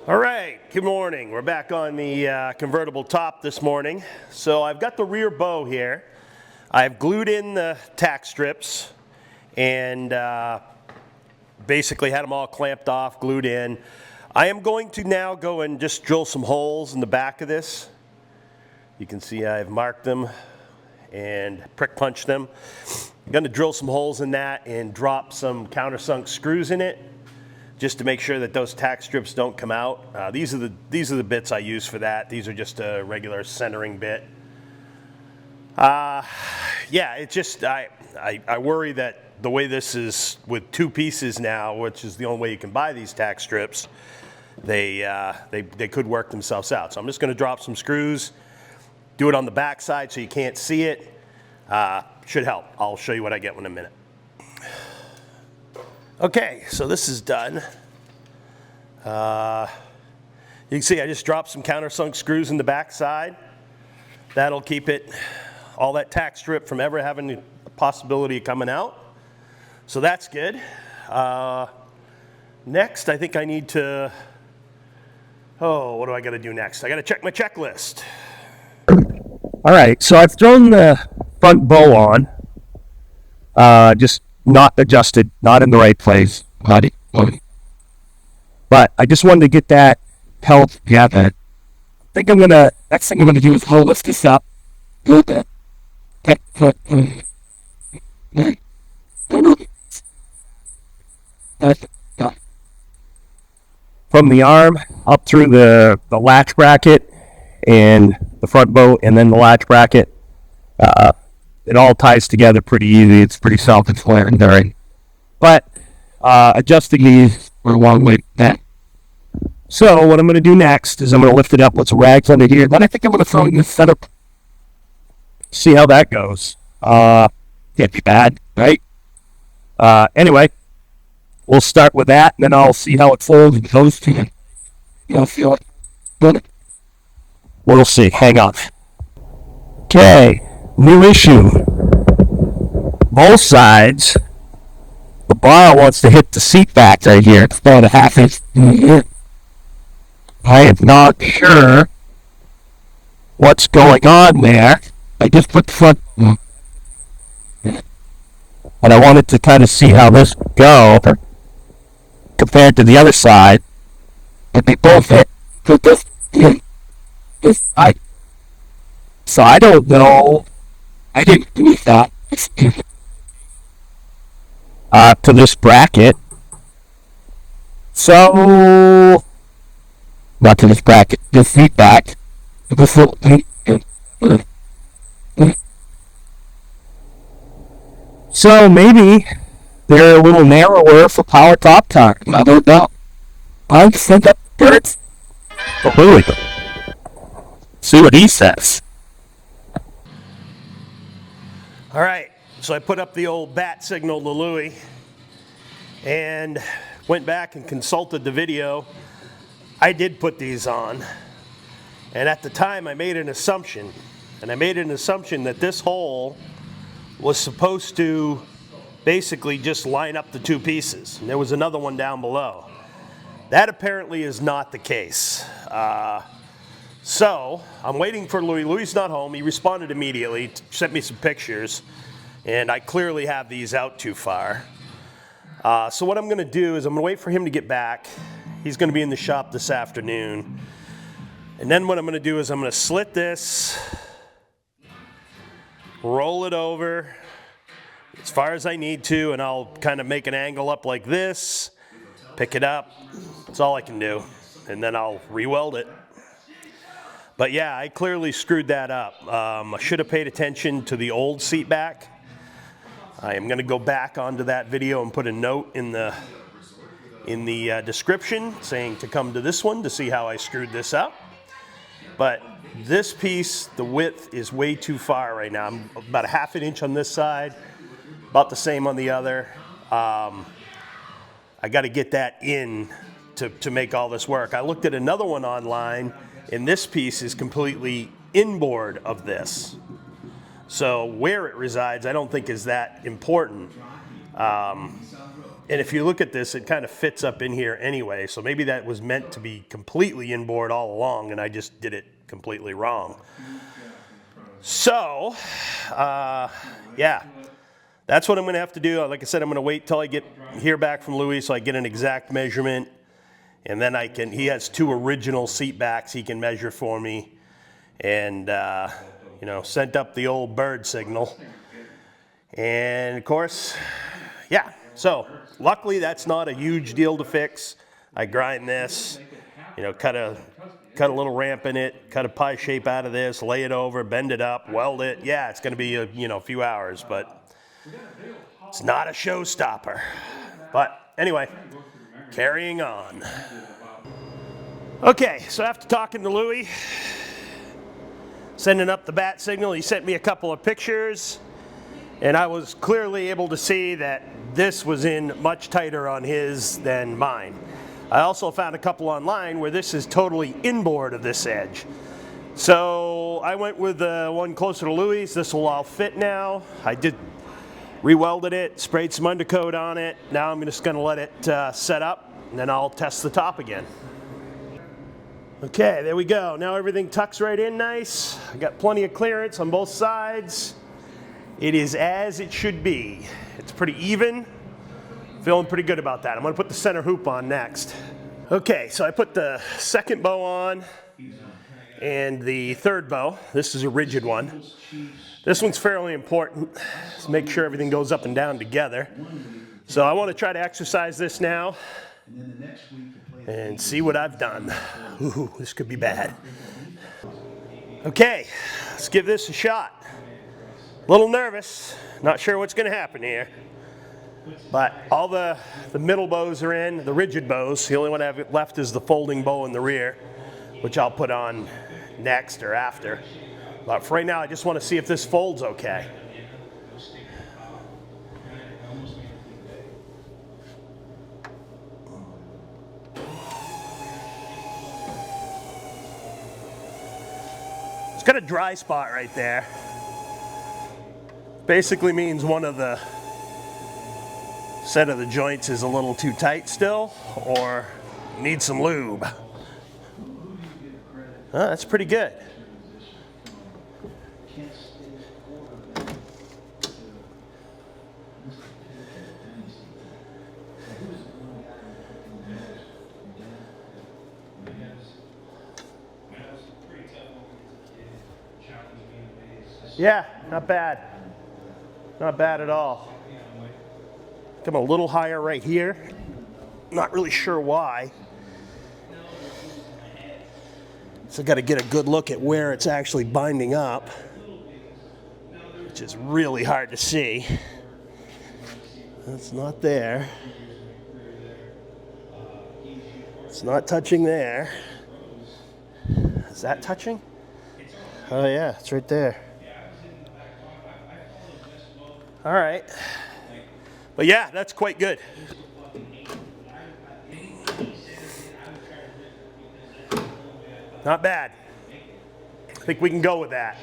All right, good morning. We're back on the convertible top this morning. So I've got the rear bow here. I've glued in the tack strips and basically had them all clamped off, glued in. I am going to now go and just drill some holes in the back of this. You can see I've marked them and prick punched them. I'm going to drill some holes in that and drop some countersunk screws in it, just to make sure that those tack strips don't come out. These are the bits I use for that. These are just a regular centering bit. Yeah, it's just I worry that the way this is with two pieces now, which is the only way you can buy these tack strips, they could work themselves out. So I'm just going to drop some screws, do it on the back side so you can't see it. Should help. I'll show you what I get in a minute. Okay, so this is done. You can see I just dropped some countersunk screws in the back side. That'll keep it, all that tack strip from ever having the possibility of coming out. So that's good. Next, I think I need to, what do I gotta do next? I gotta check my checklist. All right, so I've thrown the front bow on, just not adjusted, not in the right place. But I just wanted to get that held together. I think next thing I'm gonna do is lift this up a little bit. From the arm up through the latch bracket and the front bow and then the latch bracket. It all ties together pretty easy. It's pretty self-explanatory. But adjusting these for a long way back. So what I'm going to do next is I'm going to lift it up with some rags under here. Then I think I'm going to throw in this setup. See how that goes. Can't be bad, right? Anyway, we'll start with that, and then I'll see how it folds and goes to it. You'll feel it. Good. We'll see. Hang on. Okay. New issue. Both sides, the bar wants to hit the seat back right here. It's about a half inch. I am not sure what's going on there. I just put the front, and I wanted to kind of see how this would go compared to the other side. And they both hit. So I don't know. I didn't do that to this bracket. So, not to this bracket, this feedback. So maybe they're a little narrower for power top tire. I don't know. I'll send up birds. Oh, really? See what he says. All right, so I put up the old bat signal to Louie and went back and consulted the video. I did put these on, and at the time I made an assumption, that this hole was supposed to basically just line up the two pieces, and there was another one down below. That apparently is not the case. So I'm waiting for Louie. Louie's not home. He responded immediately, sent me some pictures, and I clearly have these out too far. So what I'm going to do is I'm going to wait for him to get back. He's going to be in the shop this afternoon. And then what I'm going to do is I'm going to slit this, roll it over as far as I need to, and I'll kind of make an angle up like this, pick it up. That's all I can do. And then I'll re-weld it. But yeah, I clearly screwed that up. I should have paid attention to the old seat back. I am going to go back onto that video and put a note in the description saying to come to this one to see how I screwed this up. But this piece, the width is way too far right now. I'm about a half an inch on this side, about the same on the other. I got to get that in to make all this work. I looked at another one online, and this piece is completely inboard of this. So where it resides, I don't think is that important. And if you look at this, it kind of fits up in here anyway, so maybe that was meant to be completely inboard all along, and I just did it completely wrong. So, yeah, that's what I'm going to have to do. Like I said, I'm going to wait till I hear back from Louis so I get an exact measurement, and then he has 2 original seat backs he can measure for me, and, sent up the old bird signal. And, of course, yeah, so luckily that's not a huge deal to fix. I grind this, cut a little ramp in it, cut a pie shape out of this, lay it over, bend it up, weld it. Yeah, it's going to be a few hours, but it's not a showstopper. But anyway, carrying on. Okay, so after talking to Louis, sending up the bat signal, he sent me a couple of pictures, and I was clearly able to see that this was in much tighter on his than mine. I also found a couple online where this is totally inboard of this edge. So I went with the one closer to Louis. This will all fit now. I did re-welded it, sprayed some undercoat on it. Now I'm just gonna let it set up, and then I'll test the top again. Okay, there we go. Now everything tucks right in nice. I got plenty of clearance on both sides. It is as it should be. It's pretty even. Feeling pretty good about that. I'm going to put the center hoop on next. Okay, so I put the second bow on and the third bow. This is a rigid one. This one's fairly important to make sure everything goes up and down together. So I want to try to exercise this now and see what I've done. Ooh, this could be bad. Okay, let's give this a shot. A little nervous, not sure what's going to happen here. But all the middle bows are in, the rigid bows. The only one I have left is the folding bow in the rear, which I'll put on next or after. But for right now, I just want to see if this folds okay. It's got a dry spot right there. Basically means one of the set of the joints is a little too tight still, or needs some lube. That's pretty good. Yeah, not bad. Not bad at all. Come a little higher right here. Not really sure why. So I got to get a good look at where it's actually binding up, which is really hard to see. That's not there. It's not touching there. Is that touching? Oh yeah, it's right there. All right. But yeah, that's quite good. Not bad. I think we can go with that.